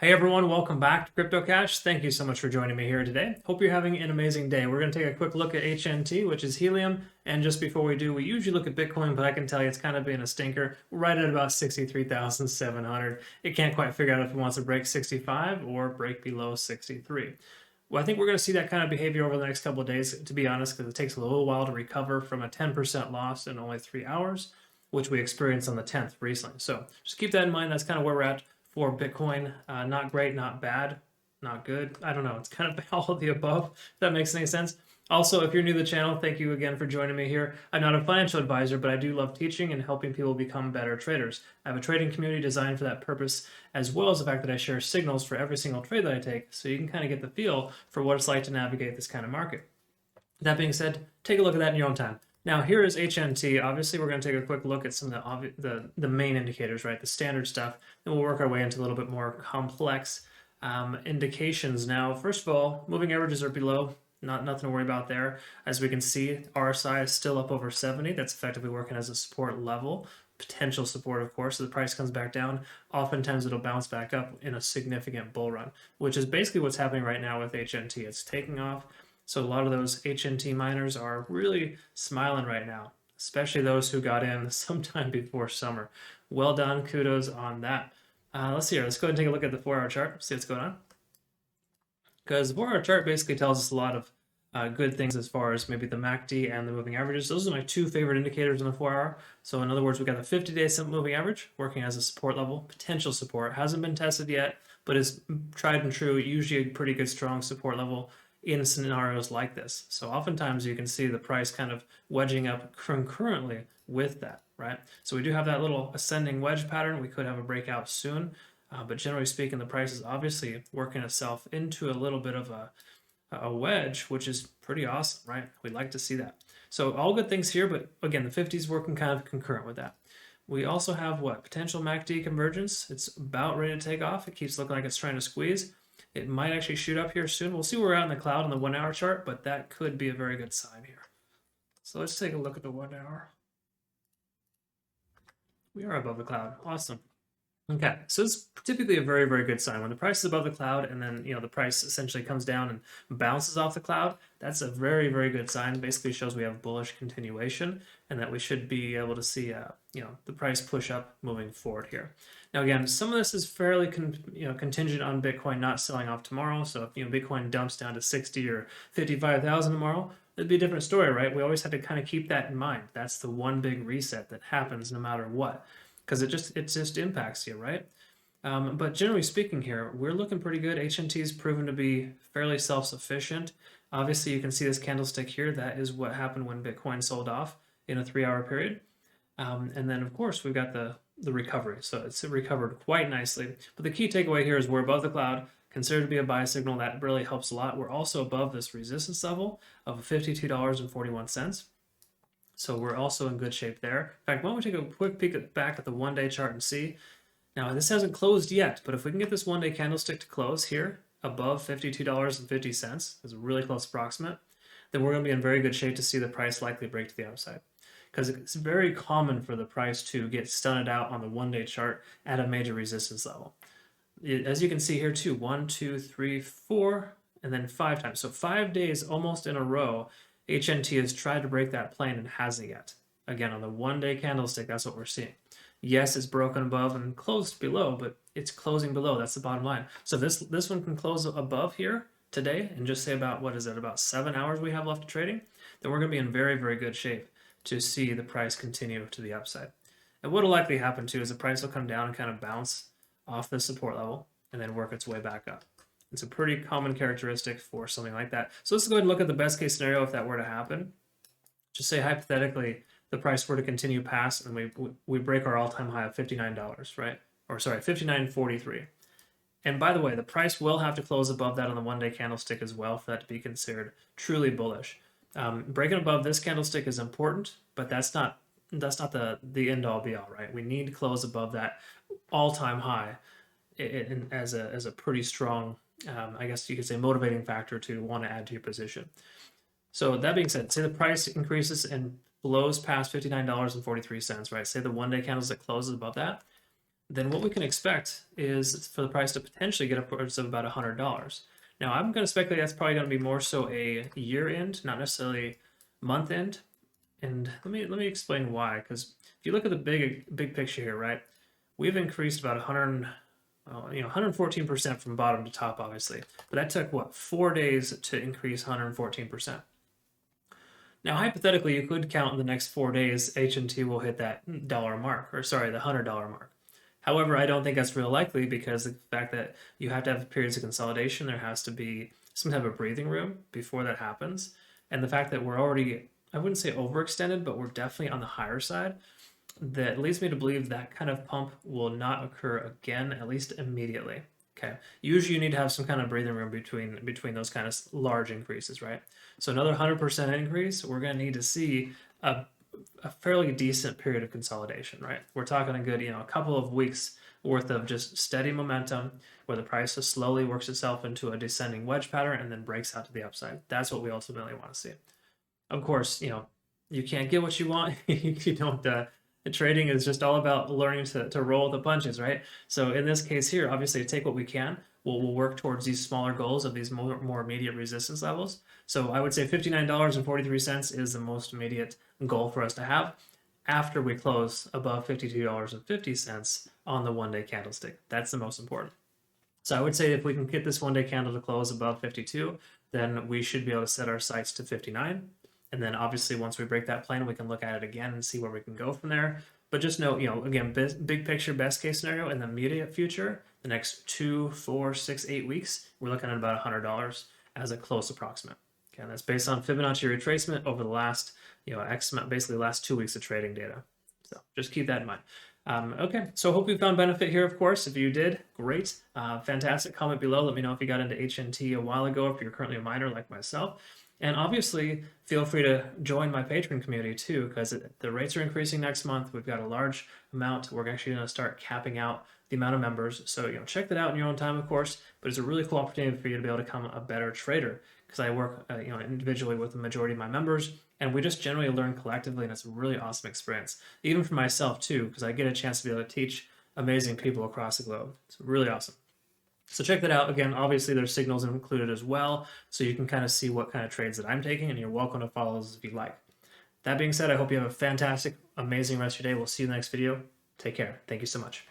Hey everyone, welcome back to CryptoCache. Thank you so much for joining me here today. Hope you're having an amazing day. We're going to take a quick look at HNT, which is Helium. And just before we do, we usually look at Bitcoin, but I can tell you it's kind of been a stinker. We're right at about 63,700. It can't quite figure out if it wants to break 65 or break below 63. Well, I think we're going to see that kind of behavior over the next couple of days, to be honest, because it takes a little while to recover from a 10% loss in only 3 hours, which we experienced on the 10th recently. So just keep that in mind. That's kind of where we're at for Bitcoin. Not great, not bad, not good. I don't know. It's kind of all of the above, if that makes any sense. Also, if you're new to the channel, thank you again for joining me here. I'm not a financial advisor, but I do love teaching and helping people become better traders. I have a trading community designed for that purpose, as well as the fact that I share signals for every single trade that I take, so you can kind of get the feel for what it's like to navigate this kind of market. That being said, take a look at that in your own time. Now, here is HNT. Obviously, we're going to take a quick look at some of the main indicators, right? The standard stuff, and we'll work our way into a little bit more complex indications. Now, first of all, moving averages are below. Nothing to worry about there. As we can see, RSI is still up over 70. That's effectively working as a support level. Potential support, of course. So the price comes back down. Oftentimes, it'll bounce back up in a significant bull run, which is basically what's happening right now with HNT. It's taking off. So a lot of those HNT miners are really smiling right now, especially those who got in sometime before summer. Well done, kudos on that. Let's see here. Let's go ahead and take a look at the 4-hour chart, see what's going on. Because the 4-hour chart basically tells us a lot of good things as far as maybe the MACD and the moving averages. Those are my two favorite indicators in the 4-hour. So in other words, we've got the 50-day simple moving average working as a support level, potential support. Hasn't been tested yet, but is tried and true, usually a pretty good strong support level in scenarios like this. So oftentimes you can see the price kind of wedging up concurrently with that, right? So we do have that little ascending wedge pattern. We could have a breakout soon, but generally speaking, the price is obviously working itself into a little bit of a wedge, which is pretty awesome, right? We'd like to see that. So all good things here, but again, the 50 is working kind of concurrent with that. We also have what? Potential MACD convergence. It's about ready to take off. It keeps looking like it's trying to squeeze. It might actually shoot up here soon. We'll see where we're at in the cloud on the 1-hour chart, but that could be a very good sign here. So let's take a look at the 1-hour. We are above the cloud. Awesome. Okay, so it's typically a very, very good sign. When the price is above the cloud and then, the price essentially comes down and bounces off the cloud, that's a very, very good sign. It basically shows we have bullish continuation and that we should be able to see, the price push up moving forward here. Now, again, some of this is fairly contingent on Bitcoin not selling off tomorrow. So if, Bitcoin dumps down to 60 or 55,000 tomorrow, it'd be a different story, right? We always have to kind of keep that in mind. That's the one big reset that happens no matter what, because it just impacts you, right? But generally speaking here, we're looking pretty good. HNT is proven to be fairly self-sufficient. Obviously, you can see this candlestick here. That is what happened when Bitcoin sold off in a 3-hour period. And then, of course, we've got the recovery. So it's recovered quite nicely. But the key takeaway here is we're above the cloud, considered to be a buy signal. That really helps a lot. We're also above this resistance level of $52.41. So we're also in good shape there. In fact, why don't we take a quick peek back at the 1-day chart and see. Now, this hasn't closed yet, but if we can get this 1-day candlestick to close here above $52.50, is a really close approximate, then we're going to be in very good shape to see the price likely break to the upside. Because it's very common for the price to get stunned out on the 1-day chart at a major resistance level. As you can see here too, 1, 2, 3, 4, and then 5 times. So 5 days almost in a row, HNT has tried to break that plane and hasn't yet. Again, on the 1-day candlestick, that's what we're seeing. Yes, it's broken above and closed below, but it's closing below. That's the bottom line. So this one can close above here today and just say about, what is it, about 7 hours we have left of trading, then we're going to be in very, very good shape to see the price continue to the upside. And what will likely happen too is the price will come down and kind of bounce off the support level and then work its way back up. It's a pretty common characteristic for something like that. So let's go ahead and look at the best case scenario if that were to happen. Just say hypothetically the price were to continue past and we break our all-time high of $59, right? Or sorry, $59.43. And by the way, the price will have to close above that on the 1-day candlestick as well for that to be considered truly bullish. Breaking above this candlestick is important, but that's not the end all be all, right? We need to close above that all-time high as a pretty strong, I guess you could say, motivating factor to want to add to your position. So that being said, say the price increases and blows past $59.43, right? Say the 1-day candlestick closes above that. then what we can expect is for the price to potentially get upwards of about $100. Now, I'm going to speculate that's probably going to be more so a year end, not necessarily month end. And let me explain why. Because if you look at the big picture here, right, we've increased about 114% from bottom to top, obviously. But that took what, 4 days to increase 114%. Now, hypothetically, you could count in the next 4 days, HNT will hit that dollar mark, or sorry, the $100 mark. However, I don't think that's real likely because the fact that you have to have periods of consolidation, there has to be some type of breathing room before that happens. And the fact that we're already, I wouldn't say overextended, but we're definitely on the higher side, that leads me to believe that kind of pump will not occur again, at least immediately. Okay. Usually you need to have some kind of breathing room between those kind of large increases, right? So another 100% increase, we're going to need to see a fairly decent period of consolidation, right? We're talking a good, a couple of weeks worth of just steady momentum where the price just slowly works itself into a descending wedge pattern and then breaks out to the upside. That's what we ultimately want to see. Of course, you can't get what you want. You don't. Trading is just all about learning to roll the punches, right? So in this case here, obviously, take what we can. We'll work towards these smaller goals of these more immediate resistance levels. So I would say $59.43 is the most immediate goal for us to have after we close above $52.50 on the 1 day candlestick. That's the most important. So I would say if we can get this 1 day candle to close above 52, then we should be able to set our sights to 59. And then obviously once we break that plane, we can look at it again and see where we can go from there. But just note, again, big picture, best case scenario in the immediate future, the next 2, 4, 6, 8 weeks, we're looking at about $100 as a close approximate. Okay, and that's based on Fibonacci retracement over the last, basically the last 2 weeks of trading data. So just keep that in mind. Okay, so hope you found benefit here, of course. If you did, great. Fantastic. Comment below. Let me know if you got into HNT a while ago, if you're currently a miner like myself. And obviously, feel free to join my Patreon community too, because the rates are increasing next month. We've got a large amount. We're actually going to start capping out the amount of members. So, check that out in your own time, of course. But it's a really cool opportunity for you to be able to become a better trader, because I work, individually with the majority of my members, and we just generally learn collectively, and it's a really awesome experience. Even for myself too, because I get a chance to be able to teach amazing people across the globe. It's really awesome. So check that out. Again, obviously there's signals included as well, so you can kind of see what kind of trades that I'm taking, and you're welcome to follow those if you like. That being said, I hope you have a fantastic, amazing rest of your day. We'll see you in the next video. Take care. Thank you so much.